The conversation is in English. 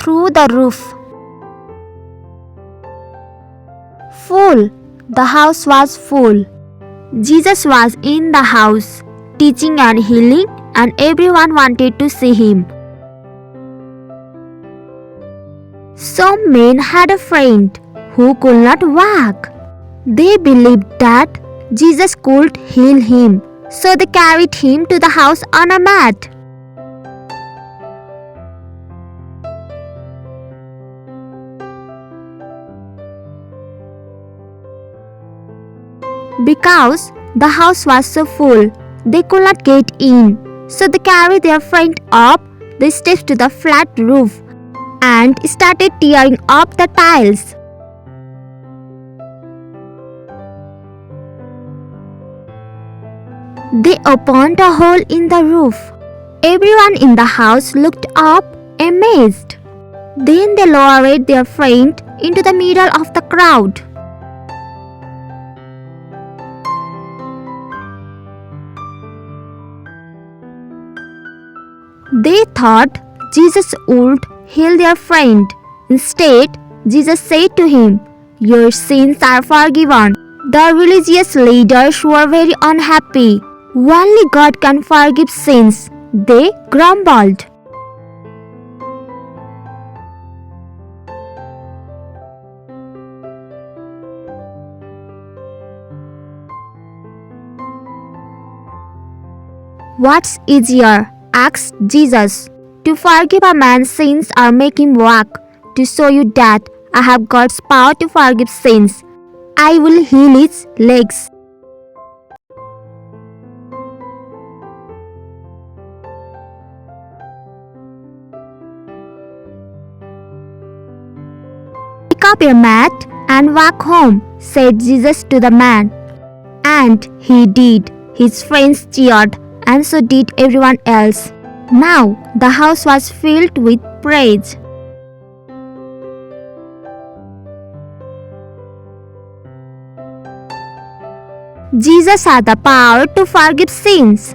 through the roof. Full. The house was full. Jesus was in the house, teaching and healing, and everyone wanted to see him. Some men had a friend who could not walk. They believed that Jesus could heal him, so they carried him to the house on a mat. Because the house was so full, they could not get in, so they carried their friend up the steps to the flat roof and started tearing up the tiles. They opened a hole in the roof. Everyone in the house looked up, amazed. Then they lowered their friend into the middle of the crowd. They thought Jesus would heal their friend. Instead, Jesus said to him, "Your sins are forgiven." The religious leaders were very unhappy. Only God can forgive sins, they grumbled. What's easier? Asked Jesus. To forgive a man's sins or make him walk? To show you that I have God's power to forgive sins, I will heal his legs. Pick up your mat and walk home, said Jesus to the man. And he did. His friends cheered, and so did everyone else. Now the house was filled with praise. Jesus had the power to forgive sins.